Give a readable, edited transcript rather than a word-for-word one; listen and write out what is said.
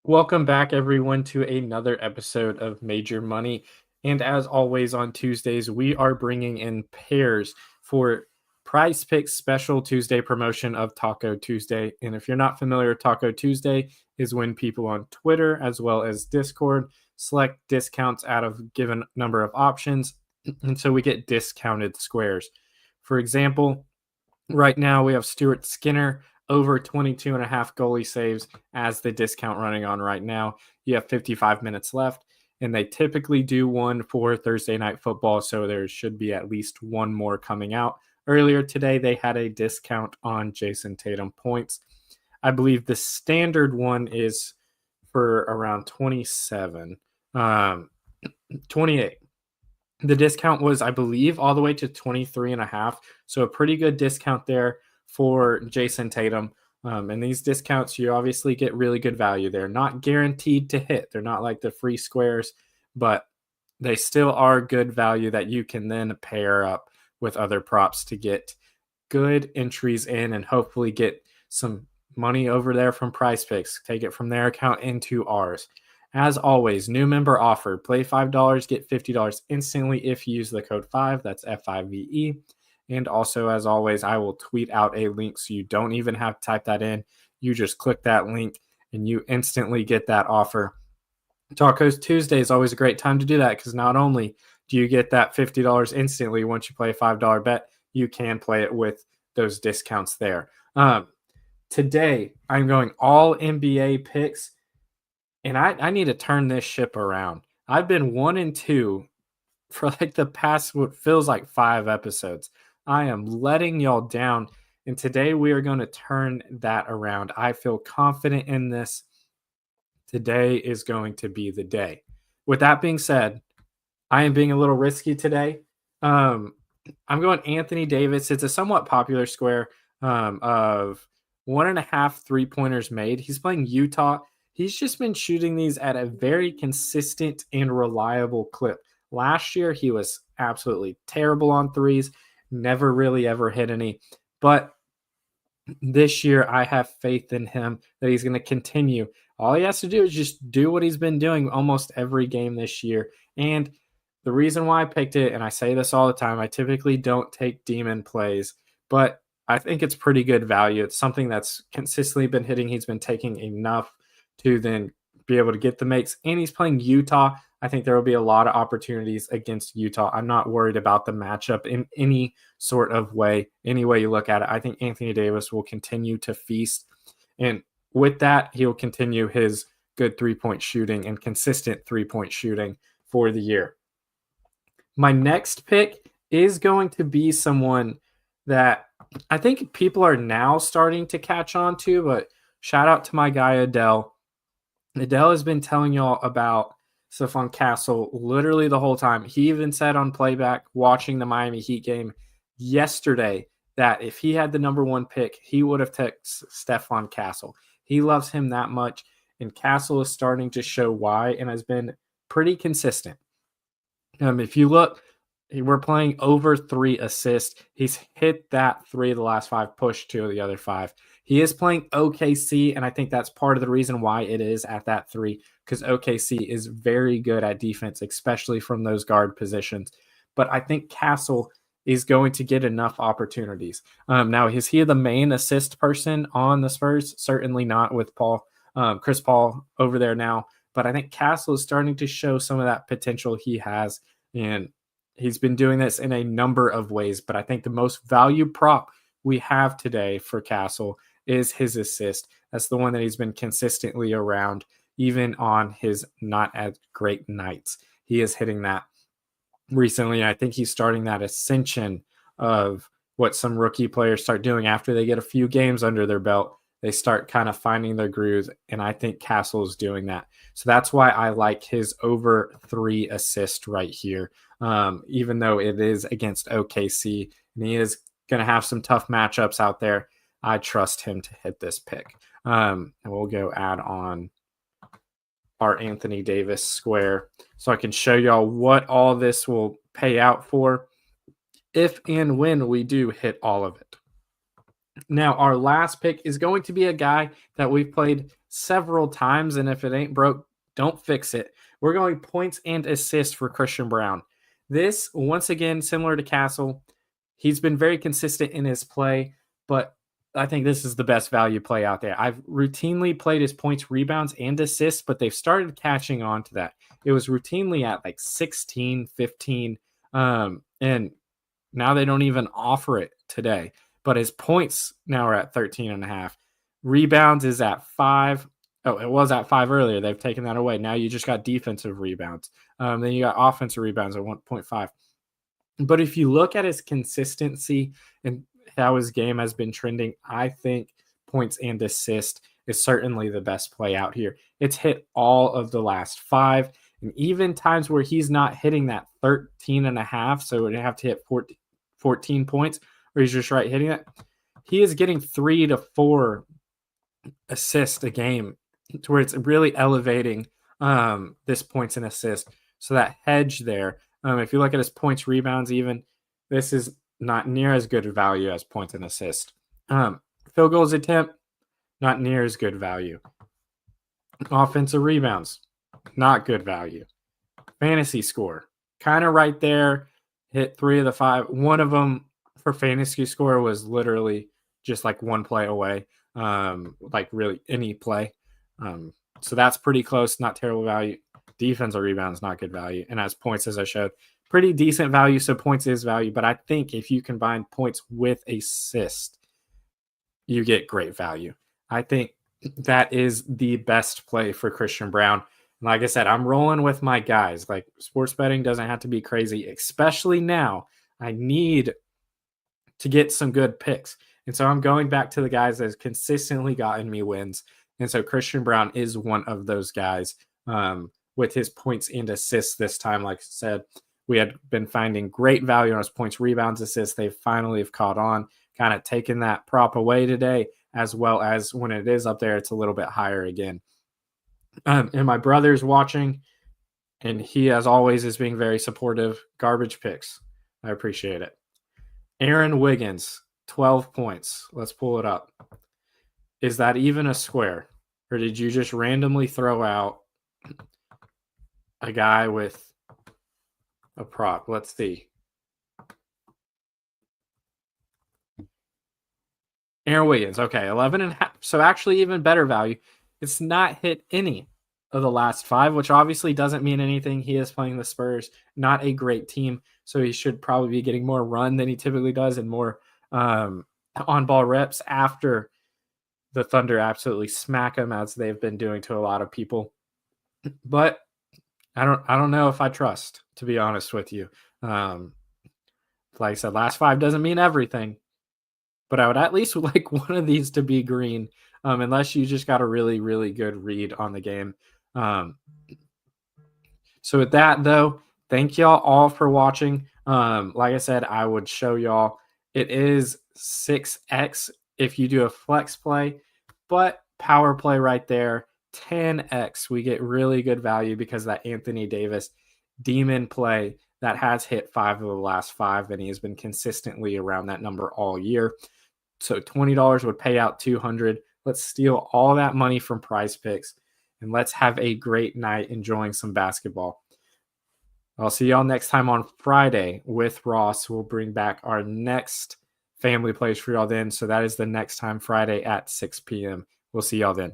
Welcome back, everyone, to another episode of Major Money. And as always, on Tuesdays, we are bringing in pairs for PrizePicks special Tuesday promotion of Taco Tuesday. And if you're not familiar, Taco Tuesday is when people on Twitter as well as Discord select discounts out of a given number of options. And so we get discounted squares. For example, right now we have Stuart Skinner over 22 and a half goalie saves as the discount running on right now. You have 55 minutes left, and they typically do one for Thursday night football, so there should be at least one more coming out. Earlier today, they had a discount on Jason Tatum points. I believe the standard one is for around 27, 28. The discount was, I believe, all the way to 23 and a half. So a pretty good discount there for Jason Tatum. And these discounts, you obviously get really good value. They're not guaranteed to hit. They're not like the free squares, but they still are good value that you can then pair up with other props to get good entries in and hopefully get some money over there from PrizePicks. Take it from their account into ours. As always, new member offer. Play $5, get $50 instantly if you use the code 5. That's F5VE. And also, as always, I will tweet out a link so you don't even have to type that in. You just click that link and you instantly get that offer. Tacos Tuesday is always a great time to do that because not only do you get that $50 instantly once you play a $5 bet, you can play it with those discounts there. Today, I'm going all NBA picks. And I need to turn this ship around. I've been 1-2 for like the past what feels like 5 episodes. I am letting y'all down. And today we are going to turn that around. I feel confident in this. Today is going to be the day. With that being said, I am being a little risky today. I'm going Anthony Davis. It's a somewhat popular square of 1.5 3-pointers made. He's playing Utah. He's just been shooting these at a very consistent and reliable clip. Last year, he was absolutely terrible on threes, never really ever hit any. But this year, I have faith in him that he's going to continue. All he has to do is just do what he's been doing almost every game this year. And the reason why I picked it, and I say this all the time, I typically don't take demon plays, but I think it's pretty good value. It's something that's consistently been hitting. He's been taking enough to then be able to get the makes. And he's playing Utah. I think there will be a lot of opportunities against Utah. I'm not worried about the matchup in any sort of way, any way you look at it. I think Anthony Davis will continue to feast. And with that, he'll continue his good 3-point shooting and consistent 3-point shooting for the year. My next pick is going to be someone that I think people are now starting to catch on to, but shout out to my guy, Adele. Adele has been telling y'all about Stephon Castle literally the whole time. He even said on playback watching the Miami Heat game yesterday that if he had the number 1 pick, he would have picked Stephon Castle. He loves him that much, and Castle is starting to show why and has been pretty consistent. If you look, we're playing over 3 assists. He's hit that 3 of the last 5, pushed 2 of the other 5. He is playing OKC, and I think that's part of the reason why it is at that 3, because OKC is very good at defense, especially from those guard positions. But I think Castle is going to get enough opportunities. Now, is he the main assist person on the Spurs? Certainly not with Chris Paul over there now. But I think Castle is starting to show some of that potential he has, and he's been doing this in a number of ways. But I think the most value prop we have today for Castle is his assist. That's the one that he's been consistently around, even on his not as great nights. He is hitting that recently. I think he's starting that ascension of what some rookie players start doing after they get a few games under their belt. They start kind of finding their grooves, and I think Castle is doing that. So that's why I like his over 3 assist right here, even though it is against OKC, and he is going to have some tough matchups out there. I trust him to hit this pick. And we'll go add on our Anthony Davis square so I can show y'all what all this will pay out for if and when we do hit all of it. Now, our last pick is going to be a guy that we've played several times, and if it ain't broke, don't fix it. We're going points and assists for Christian Brown. This, once again, similar to Castle, he's been very consistent in his play, but I think this is the best value play out there. I've routinely played his points, rebounds, and assists, but they've started catching on to that. It was routinely at like 16, 15, and now they don't even offer it today. But his points now are at 13.5. Rebounds is at 5. Oh, it was at 5 earlier. They've taken that away. Now you just got defensive rebounds. Then you got offensive rebounds at 1.5. But if you look at his consistency and how his game has been trending, I think points and assist is certainly the best play out here. It's hit all of the last 5, and even times where he's not hitting that 13.5, so it would have to hit 14 points, or he's just right hitting it. He is getting 3 to 4 assists a game, to where it's really elevating this points and assists. So that hedge there, if you look at his points, rebounds, even, this is not near as good value as points and assist. Field goals attempt, not near as good value. Offensive rebounds, not good value. Fantasy score, kind of right there. Hit 3 of the 5. One of them for fantasy score was literally just like one play away, like really any play. So that's pretty close, not terrible value. Defensive rebounds, not good value. And as points, as I showed, pretty decent value. So points is value. But I think if you combine points with assist, you get great value. I think that is the best play for Christian Brown. And like I said, I'm rolling with my guys. Like, sports betting doesn't have to be crazy, especially now. I need to get some good picks. And so I'm going back to the guys that have consistently gotten me wins. And so Christian Brown is one of those guys with his points and assists this time. Like I said, we had been finding great value on his points, rebounds, assists. They finally have caught on, kind of taken that prop away today, as well as when it is up there, it's a little bit higher again. And my brother's watching, and he, as always, is being very supportive. Garbage picks. I appreciate it. Aaron Wiggins, 12 points. Let's pull it up. Is that even a square? Or did you just randomly throw out a guy with a prop? Let's see. Aaron Wiggins. Okay, 11.5. So actually even better value. It's not hit any of the last 5, which obviously doesn't mean anything. He is playing the Spurs, not a great team. So he should probably be getting more run than he typically does and more on-ball reps after the Thunder absolutely smack him, as they've been doing to a lot of people. But I don't know if I trust, to be honest with you. Like I said, last 5 doesn't mean everything, but I would at least like one of these to be green, unless you just got a really, really good read on the game. So with that, though, thank y'all all for watching. Like I said, I would show y'all it is 6x if you do a flex play, but power play right there, 10x. We get really good value because that Anthony Davis demon play that has hit 5 of the last 5, and he has been consistently around that number all year. So $20 would pay out $200. Let's steal all that money from PrizePicks, and let's have a great night enjoying some basketball. I'll see y'all next time on Friday with Ross. We'll bring back our next family plays for y'all then. So that is the next time, Friday at 6 p.m. We'll see y'all then.